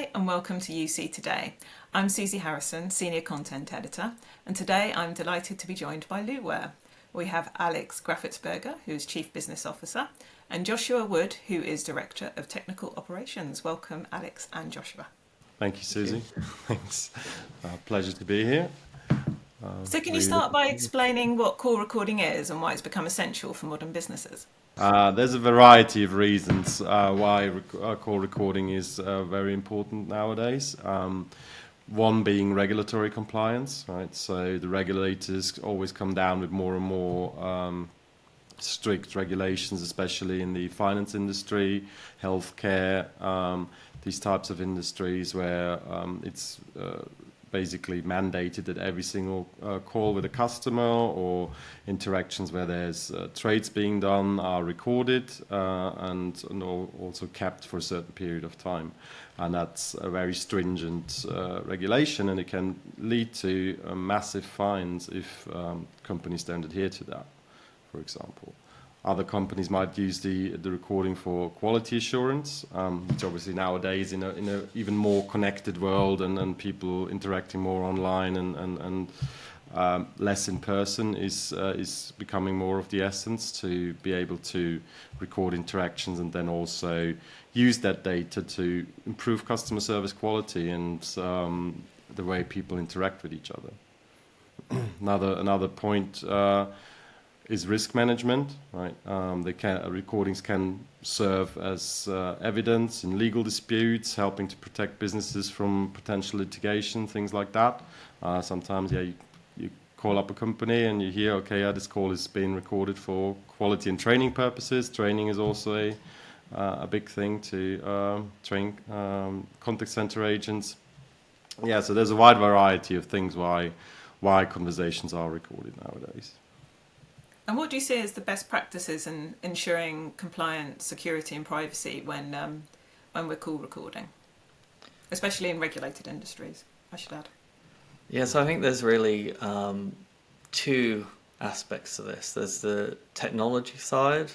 Hi and welcome to UC Today. I'm Susie Harrison, Senior Content Editor, and today I'm delighted to be joined by Luware. We have Alex Grafetsberger, who's Chief Business Officer, and Joshua Wood, who is Director of Technical Operations. Welcome, Alex and Joshua. Thank you, Susie. Thanks. Pleasure to be here. So can you start by explaining what call recording is and why it's become essential for modern businesses? There's a variety of reasons why call recording is very important nowadays. One being regulatory compliance, right? So the regulators always come down with more and more strict regulations, especially in the finance industry, healthcare, these types of industries where it's basically mandated that every single call with a customer or interactions where there's trades being done are recorded and also kept for a certain period of time. And that's a very stringent regulation, and it can lead to massive fines if companies don't adhere to that, for example. Other companies might use the recording for quality assurance, which obviously nowadays in a even more connected world and people interacting more online and less in person is becoming more of the essence to be able to record interactions and then also use that data to improve customer service quality and the way people interact with each other. Another point is risk management, right? Recordings can serve as evidence in legal disputes, helping to protect businesses from potential litigation, things like that. Sometimes, you call up a company and you hear, okay, this call is being recorded for quality and training purposes. Training is also a big thing to train contact center agents. Yeah, so there's a wide variety of things why conversations are recorded nowadays. And what do you see as the best practices in ensuring compliance, security and privacy when we're call recording, especially in regulated industries, I should add? Yes, I think there's really two aspects to this. There's the technology side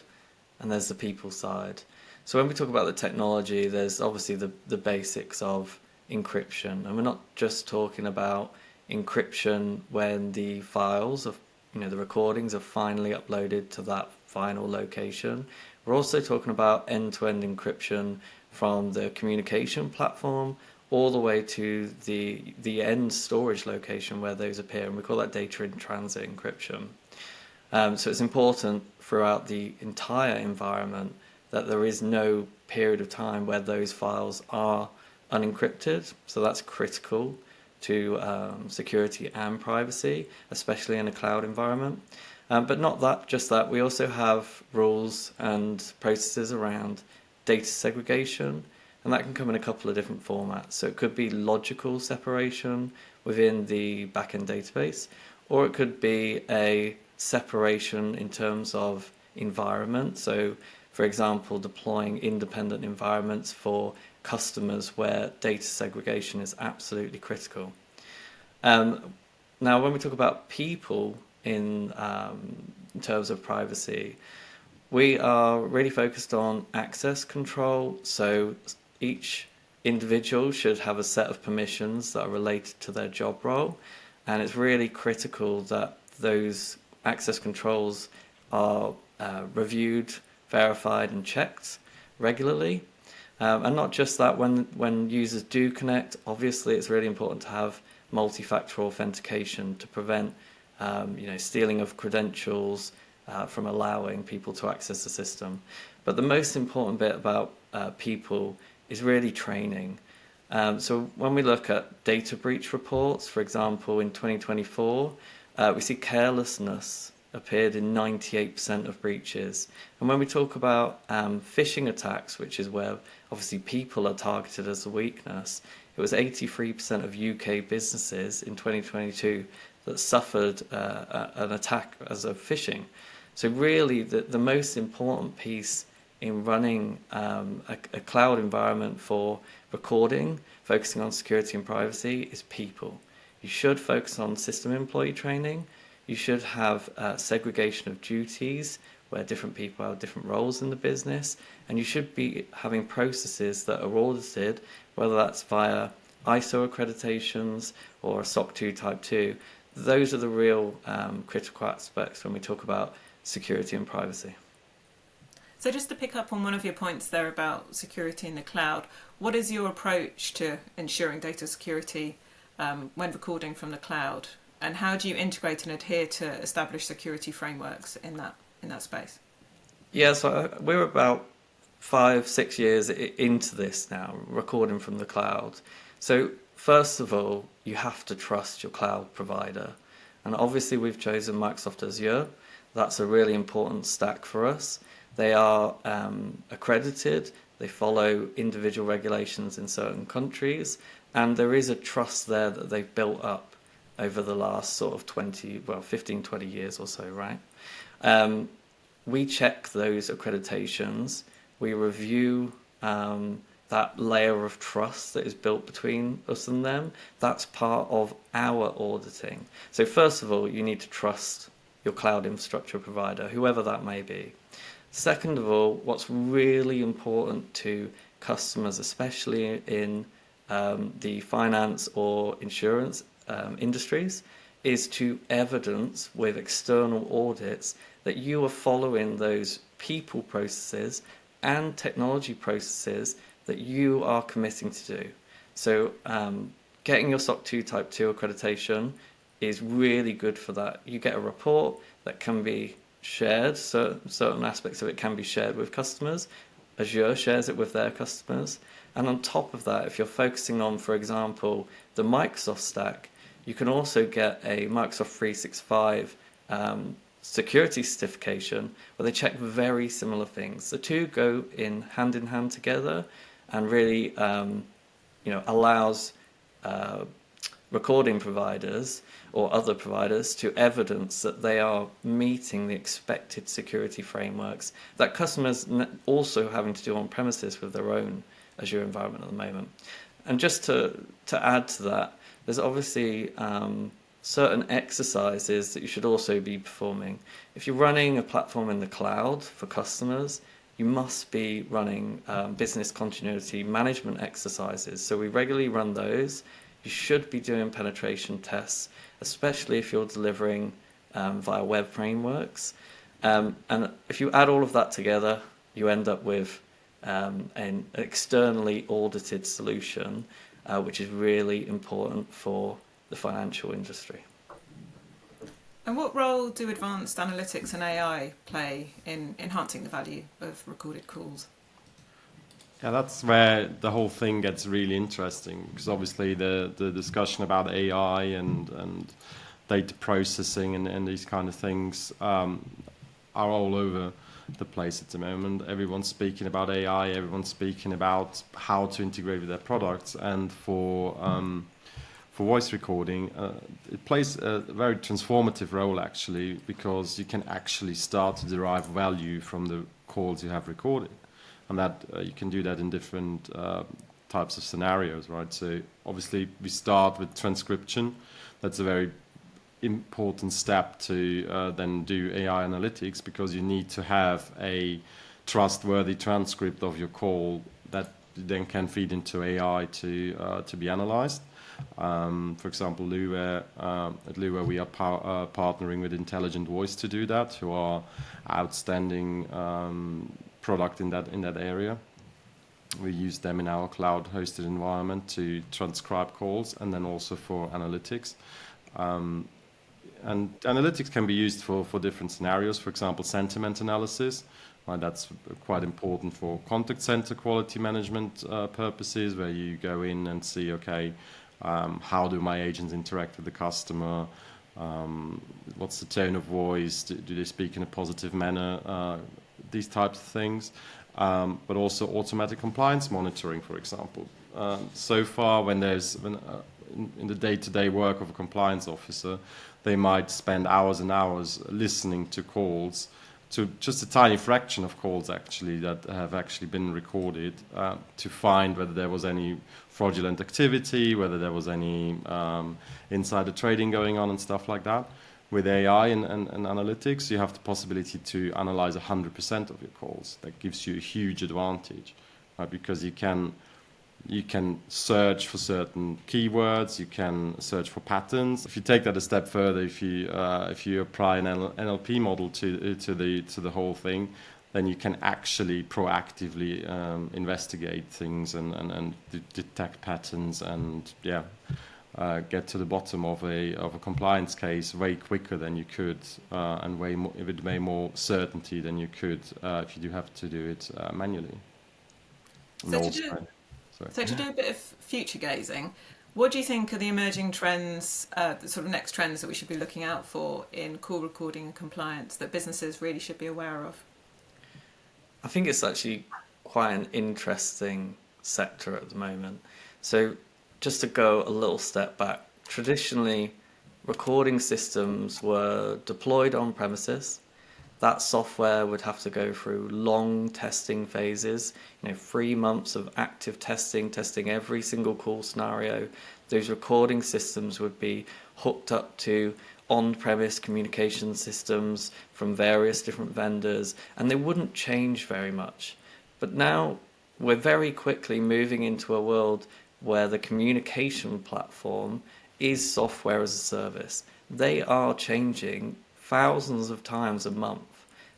and there's the people side. So when we talk about the technology, there's obviously the basics of encryption. And we're not just talking about encryption when the files of the recordings are finally uploaded to that final location. We're also talking about end-to-end encryption from the communication platform all the way to the end storage location where those appear, and we call that data in transit encryption. So it's important throughout the entire environment that there is no period of time where those files are unencrypted, so that's critical to security and privacy, especially in a cloud environment. But not just that, we also have rules and processes around data segregation, and that can come in a couple of different formats. So it could be logical separation within the backend database, or it could be a separation in terms of environment. So, for example, deploying independent environments for customers where data segregation is absolutely critical. Now, when we talk about people in terms of privacy, we are really focused on access control. So each individual should have a set of permissions that are related to their job role, and it's really critical that those access controls are reviewed, verified and checked regularly. And not just that, when users do connect, obviously it's really important to have multi-factor authentication to prevent stealing of credentials from allowing people to access the system. But the most important bit about people is really training. So when we look at data breach reports, for example, in 2024, we see carelessness appeared in 98% of breaches. And when we talk about phishing attacks, which is where obviously people are targeted as a weakness, it was 83% of UK businesses in 2022 that suffered an attack as of phishing. So really the most important piece in running a cloud environment for recording, focusing on security and privacy, is people. You should focus on system employee training. You should have segregation of duties where different people have different roles in the business, and you should be having processes that are audited, whether that's via ISO accreditations or a SOC 2 Type 2. Those are the real critical aspects when we talk about security and privacy. So just to pick up on one of your points there about security in the cloud, what is your approach to ensuring data security when recording from the cloud? And how do you integrate and adhere to established security frameworks in that space? Yeah, so we're about 5-6 years into this now, recording from the cloud. So first of all, you have to trust your cloud provider. And obviously we've chosen Microsoft Azure. That's a really important stack for us. They are accredited, they follow individual regulations in certain countries, and there is a trust there that they've built up over the last sort of 15, 20 years or so, right? We check those accreditations, we review that layer of trust that is built between us and them. That's part of our auditing. So first of all, you need to trust your cloud infrastructure provider, whoever that may be. Second of all, what's really important to customers, especially in the finance or insurance industries, is to evidence with external audits that you are following those people processes and technology processes that you are committing to do. So getting your SOC 2 Type 2 accreditation is really good for that. You get a report that can be shared, certain aspects of it can be shared with customers. Azure shares it with their customers. And on top of that, if you're focusing on, for example, the Microsoft stack, you can also get a Microsoft 365 security certification where they check very similar things. The two go in hand together and really allows recording providers or other providers to evidence that they are meeting the expected security frameworks that customers also having to do on premises with their own Azure environment at the moment. And just to add to that, there's obviously certain exercises that you should also be performing. If you're running a platform in the cloud for customers, you must be running business continuity management exercises. So we regularly run those. You should be doing penetration tests, especially if you're delivering via web frameworks. And if you add all of that together, you end up with an externally audited solution, which is really important for the financial industry. And what role do advanced analytics and AI play in enhancing the value of recorded calls? Yeah, that's where the whole thing gets really interesting, because obviously the discussion about AI and data processing and these kind of things are all over the place at the moment. Everyone's speaking about AI, everyone's speaking about how to integrate with their products, and for voice recording, it plays a very transformative role actually, because you can actually start to derive value from the calls you have recorded. And that you can do that in different types of scenarios, right? So obviously we start with transcription. That's a very important step to then do AI analytics, because you need to have a trustworthy transcript of your call that then can feed into AI to be analyzed. For example, Luware, at Luware we are partnering with Intelligent Voice to do that, who are outstanding product in that area. We use them in our cloud hosted environment to transcribe calls and then also for analytics. And analytics can be used for different scenarios. For example, sentiment analysis. That's quite important for contact center quality management purposes, where you go in and see, okay, how do my agents interact with the customer? What's the tone of voice? Do they speak in a positive manner? These types of things. But also automatic compliance monitoring, for example. So far, in the day-to-day work of a compliance officer, they might spend hours and hours listening to calls, to just a tiny fraction of calls actually that have actually been recorded, to find whether there was any fraudulent activity, whether there was any insider trading going on and stuff like that. with AI and analytics, you have the possibility to analyze 100% of your calls. That gives you a huge advantage, right? Because you can search for certain keywords, you can search for patterns. If you take that a step further, if you apply an NLP model to the whole thing, then you can actually proactively investigate things and detect patterns and get to the bottom of a compliance case way quicker than you could and with way more certainty than you could if you do have to do it manually. So to do a bit of future gazing, what do you think are the emerging trends, the sort of next trends that we should be looking out for in call recording and compliance that businesses really should be aware of? I think it's actually quite an interesting sector at the moment. So just to go a little step back, traditionally recording systems were deployed on premises. That software would have to go through long testing phases, 3 months of active testing every single call scenario. Those recording systems would be hooked up to on-premise communication systems from various different vendors, and they wouldn't change very much. But now we're very quickly moving into a world where the communication platform is software as a service. They are changing thousands of times a month.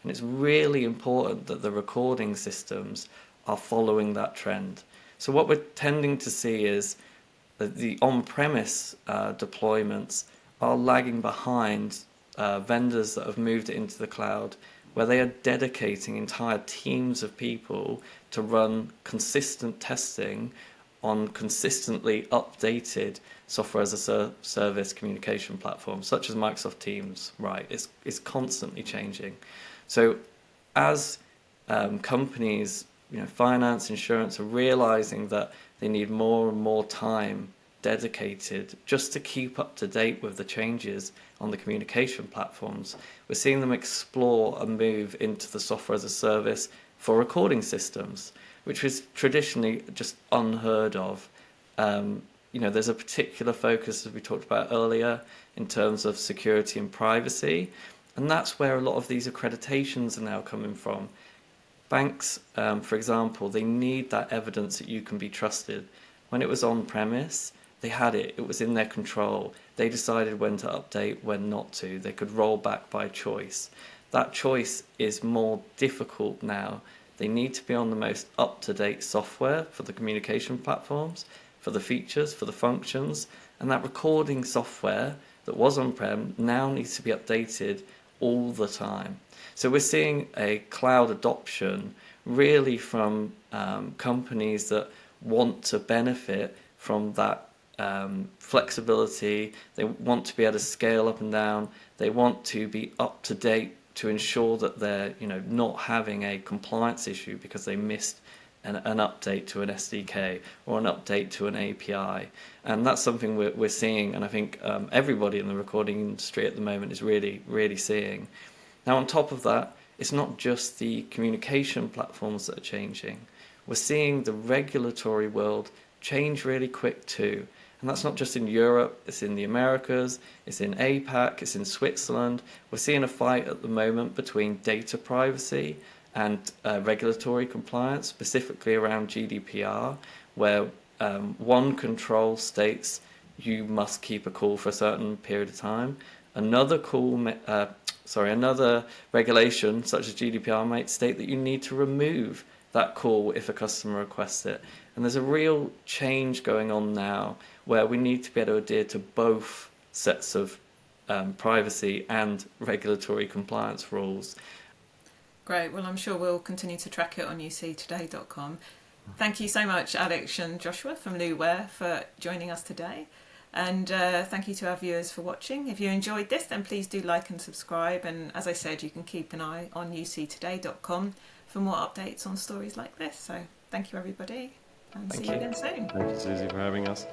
And it's really important that the recording systems are following that trend. So what we're tending to see is that the on-premise deployments are lagging behind vendors that have moved it into the cloud, where they are dedicating entire teams of people to run consistent testing on consistently updated software as a service communication platforms, such as Microsoft Teams, right? It's constantly changing. So as companies, finance, insurance are realizing that they need more and more time dedicated just to keep up to date with the changes on the communication platforms, we're seeing them explore a move into the software as a service for recording systems, which was traditionally just unheard of. There's a particular focus, as we talked about earlier, in terms of security and privacy. And that's where a lot of these accreditations are now coming from. Banks, for example, they need that evidence that you can be trusted. When it was on-premise, they had it. It was in their control. They decided when to update, when not to. They could roll back by choice. That choice is more difficult now. They need to be on the most up-to-date software for the communication platforms, for the features, for the functions. And that recording software that was on-prem now needs to be updated all the time. So we're seeing a cloud adoption really from companies that want to benefit from that flexibility. They want to be able to scale up and down. They want to be up to date to ensure that they're not having a compliance issue because they missed an update to an SDK or an update to an API. And that's something we're seeing, and I think everybody in the recording industry at the moment is really, really seeing. Now, on top of that, it's not just the communication platforms that are changing. We're seeing the regulatory world change really quick too. And that's not just in Europe, it's in the Americas, it's in APAC, it's in Switzerland. We're seeing a fight at the moment between data privacy and regulatory compliance, specifically around GDPR, where one control states you must keep a call for a certain period of time. Another regulation, such as GDPR, might state that you need to remove that call if a customer requests it. And there's a real change going on now where we need to be able to adhere to both sets of privacy and regulatory compliance rules. Great. Well, I'm sure we'll continue to track it on uctoday.com. Thank you so much, Alex and Joshua from Luware, for joining us today. And thank you to our viewers for watching. If you enjoyed this, then please do like and subscribe. And as I said, you can keep an eye on uctoday.com for more updates on stories like this. So thank you, everybody, and see you again soon. Thank you, Susie, for having us.